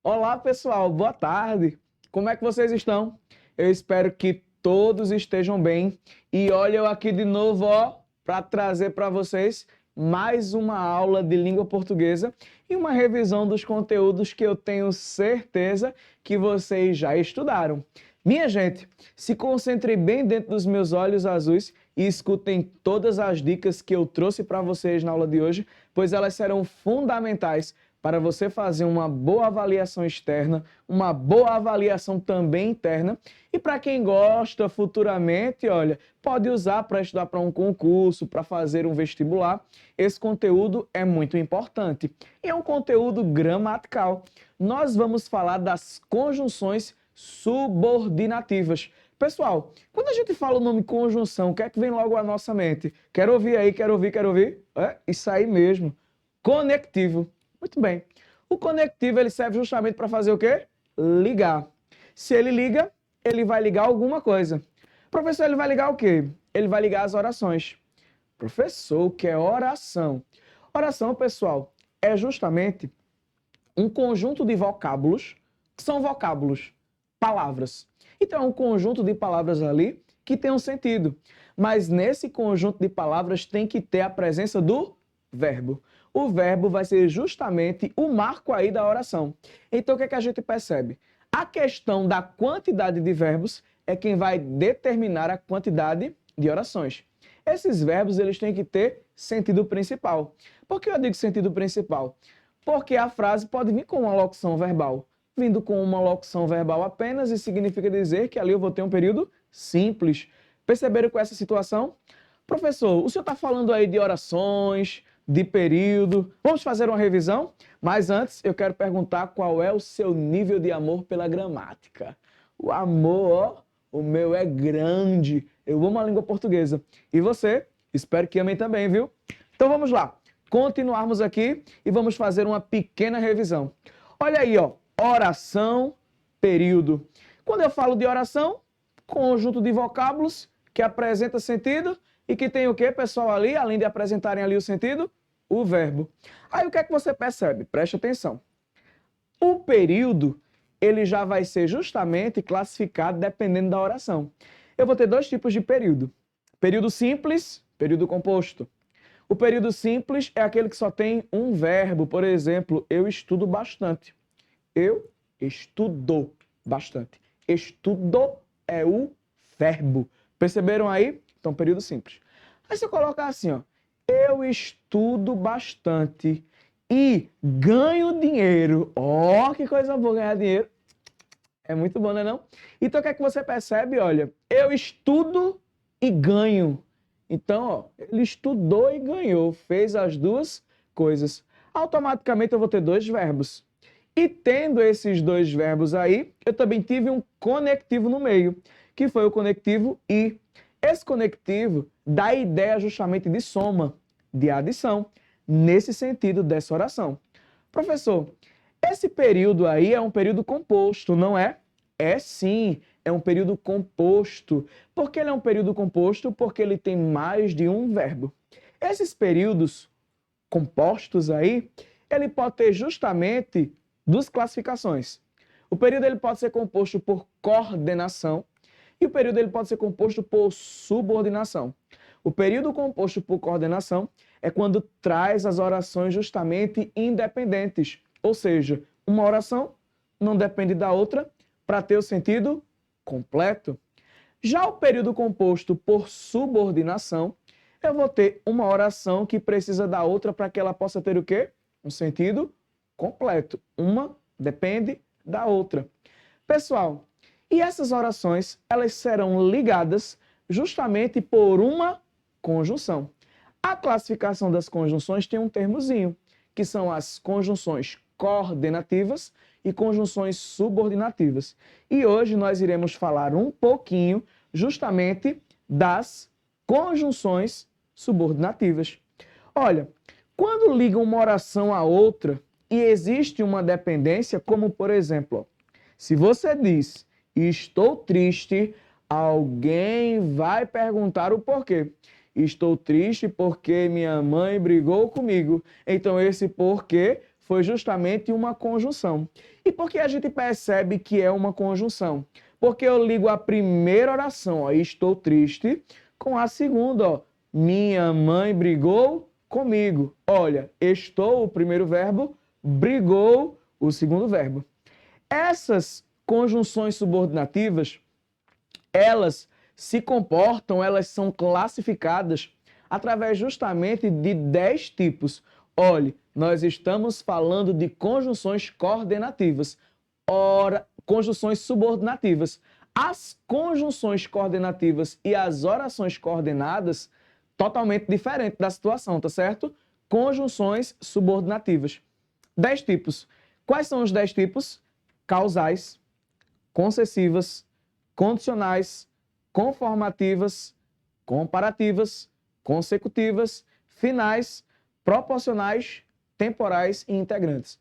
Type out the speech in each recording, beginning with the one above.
Olá, pessoal, boa tarde. Como é que vocês estão? Eu espero que todos estejam bem. E olha eu aqui de novo, ó, para trazer para vocês mais uma aula de língua portuguesa e uma revisão dos conteúdos que eu tenho certeza que vocês já estudaram. Minha gente, se concentrem bem dentro dos meus olhos azuis e escutem todas as dicas que eu trouxe para vocês na aula de hoje, pois elas serão fundamentais para você fazer uma boa avaliação externa, uma boa avaliação também interna. E para quem gosta futuramente, olha, pode usar para estudar para um concurso, para fazer um vestibular. Esse conteúdo é muito importante. E é um conteúdo gramatical. Nós vamos falar das conjunções subordinativas. Pessoal, quando a gente fala o nome conjunção, o que é que vem logo à nossa mente? Quero ouvir aí, quero ouvir, quero ouvir? É, isso aí mesmo. Conectivo. Muito bem. O conectivo ele serve justamente para fazer o quê? Ligar. Se ele liga, ele vai ligar alguma coisa. Professor, ele vai ligar o quê? Ele vai ligar as orações. Professor, o que é oração? Oração, pessoal, é justamente um conjunto de vocábulos, que são vocábulos, palavras. Então, é um conjunto de palavras ali que tem um sentido. Mas nesse conjunto de palavras tem que ter a presença do verbo. O verbo vai ser justamente o marco aí da oração. Então, o que é que a gente percebe? A questão da quantidade de verbos é quem vai determinar a quantidade de orações. Esses verbos eles têm que ter sentido principal. Por que eu digo sentido principal? Porque a frase pode vir com uma locução verbal. Vindo com uma locução verbal apenas, isso significa dizer que ali eu vou ter um período simples. Perceberam com essa situação? Professor, o senhor está falando aí de orações, de período. Vamos fazer uma revisão? Mas antes, eu quero perguntar qual é o seu nível de amor pela gramática. O amor, ó, o meu é grande. Eu amo a língua portuguesa. E você? Espero que amem também, viu? Então vamos lá. Continuarmos aqui e vamos fazer uma pequena revisão. Olha aí, ó, oração, período. Quando eu falo de oração, conjunto de vocábulos que apresenta sentido e que tem o que, pessoal, ali, além de apresentarem ali o sentido? O verbo. Aí o que é que você percebe? Preste atenção. O período, ele já vai ser justamente classificado dependendo da oração. Eu vou ter dois tipos de período. Período simples, período composto. O período simples é aquele que só tem um verbo. Por exemplo, eu estudo bastante. Eu estudo bastante. Estudo é o verbo. Perceberam aí? Então, período simples. Aí você coloca assim, ó. Eu estudo bastante e ganho dinheiro. Ó, que coisa boa ganhar dinheiro. É muito bom, né não? Então, o que é que você percebe? Olha, eu estudo e ganho. Então, ó, ele estudou e ganhou. Fez as duas coisas. Automaticamente eu vou ter dois verbos. E tendo esses dois verbos aí, eu também tive um conectivo no meio, que foi o conectivo e. Esse conectivo dá a ideia justamente de soma, de adição, nesse sentido dessa oração. Professor, esse período aí é um período composto, não é? É sim, é um período composto. Por que ele é um período composto? Porque ele tem mais de um verbo. Esses períodos compostos aí, ele pode ter justamente duas classificações. O período ele pode ser composto por coordenação e o período ele pode ser composto por subordinação. O período composto por coordenação é quando traz as orações justamente independentes, ou seja, uma oração não depende da outra para ter o sentido completo. Já o período composto por subordinação, eu vou ter uma oração que precisa da outra para que ela possa ter o quê? Um sentido completo. Uma depende da outra. Pessoal, e essas orações, elas serão ligadas justamente por uma conjunção. A classificação das conjunções tem um termozinho, que são as conjunções coordenativas e conjunções subordinativas. E hoje nós iremos falar um pouquinho justamente das conjunções subordinativas. Olha, quando ligam uma oração a outra e existe uma dependência, como por exemplo, se você diz estou triste, alguém vai perguntar o porquê. Estou triste porque minha mãe brigou comigo. Então esse porquê foi justamente uma conjunção. E por que a gente percebe que é uma conjunção? Porque eu ligo a primeira oração, ó, estou triste, com a segunda, ó, minha mãe brigou comigo. Olha, estou, o primeiro verbo, brigou, o segundo verbo. Essas conjunções subordinativas, elas se comportam, elas são classificadas através justamente de 10 tipos. Olhe, nós estamos falando de conjunções coordenativas, conjunções subordinativas. As conjunções coordenativas e as orações coordenadas, totalmente diferente da situação, tá certo? Conjunções subordinativas. 10 tipos. Quais são os 10 tipos? Causais, concessivas, condicionais, conformativas, comparativas, consecutivas, finais, proporcionais, temporais e integrantes.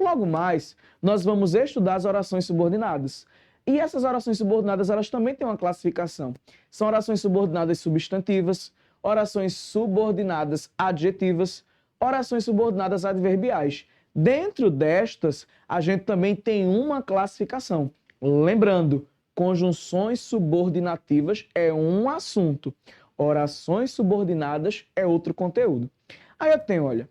Logo mais, nós vamos estudar as orações subordinadas. E essas orações subordinadas, elas também têm uma classificação. São orações subordinadas substantivas, orações subordinadas adjetivas, orações subordinadas adverbiais. Dentro destas, a gente também tem uma classificação. Lembrando, conjunções subordinativas é um assunto, orações subordinadas é outro conteúdo. Aí eu tenho, olha,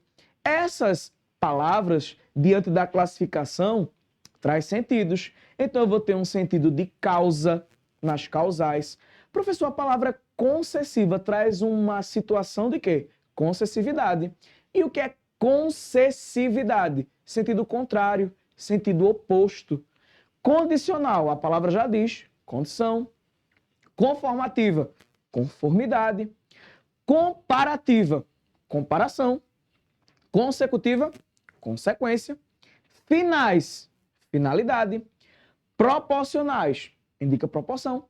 essas palavras, diante da classificação, traz sentidos. Então eu vou ter um sentido de causa nas causais. Professor, a palavra concessiva traz uma situação de quê? Concessividade. E o que é concessividade? Sentido contrário, sentido oposto. Condicional, a palavra já diz, condição. Conformativa, conformidade. Comparativa, comparação. Consecutiva, consequência. Finais, finalidade. Proporcionais, indica proporção.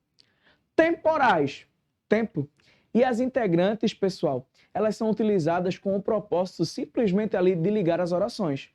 Temporais, tempo. E as integrantes, pessoal, elas são utilizadas com o propósito simplesmente ali de ligar as orações.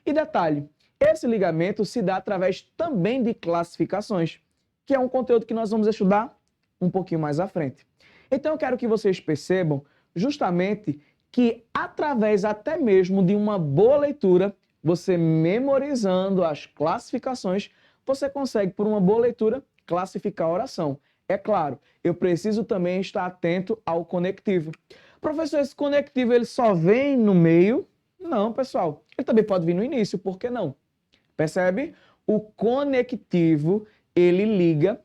E detalhe, esse ligamento se dá através também de classificações, que é um conteúdo que nós vamos estudar um pouquinho mais à frente. Então eu quero que vocês percebam justamente que através até mesmo de uma boa leitura, você memorizando as classificações, você consegue, por uma boa leitura, classificar a oração. É claro, eu preciso também estar atento ao conectivo. Professor, esse conectivo ele só vem no meio? Não, pessoal. Ele também pode vir no início, por que não? Percebe? O conectivo, ele liga,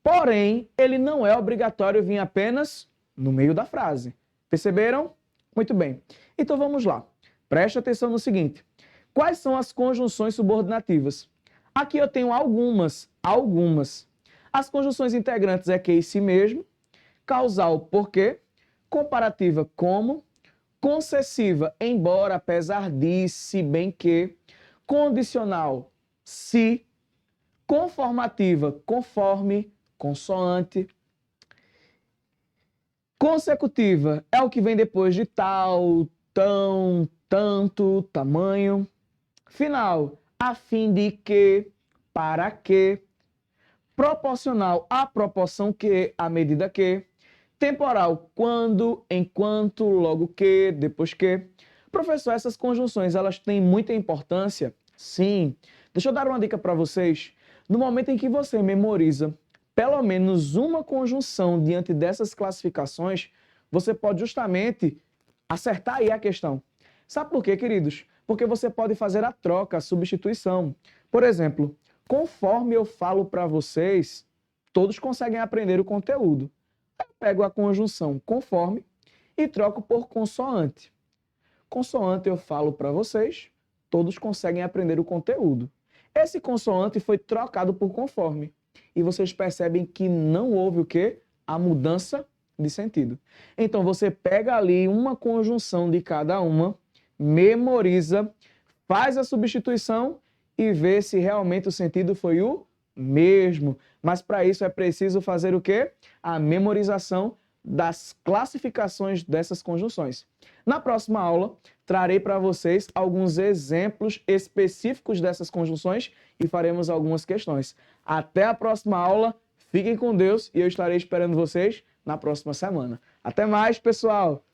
porém, ele não é obrigatório vir apenas no meio da frase. Perceberam? Muito bem. Então vamos lá. Preste atenção no seguinte. Quais são as conjunções subordinativas? Aqui eu tenho algumas. As conjunções integrantes é que e si mesmo, causal porque, comparativa como, concessiva embora, apesar de, se bem que, condicional se, conformativa conforme, consoante, consecutiva é o que vem depois de tal, tão, tanto, tamanho, final, a fim de que, para que, proporcional à proporção que, à medida que, temporal, quando, enquanto, logo que, depois que. Professor, essas conjunções, elas têm muita importância? Sim. Deixa eu dar uma dica para vocês. No momento em que você memoriza pelo menos uma conjunção diante dessas classificações, você pode justamente acertar aí a questão. Sabe por quê, queridos? Porque você pode fazer a troca, a substituição. Por exemplo, conforme eu falo para vocês, todos conseguem aprender o conteúdo. Eu pego a conjunção conforme e troco por consoante. Consoante eu falo para vocês, todos conseguem aprender o conteúdo. Esse consoante foi trocado por conforme. E vocês percebem que não houve o quê? A mudança de sentido. Então você pega ali uma conjunção de cada uma, memoriza, faz a substituição e vê se realmente o sentido foi o mesmo. Mas para isso é preciso fazer o quê? A memorização das classificações dessas conjunções. Na próxima aula, trarei para vocês alguns exemplos específicos dessas conjunções e faremos algumas questões. Até a próxima aula, fiquem com Deus e eu estarei esperando vocês na próxima semana. Até mais, pessoal!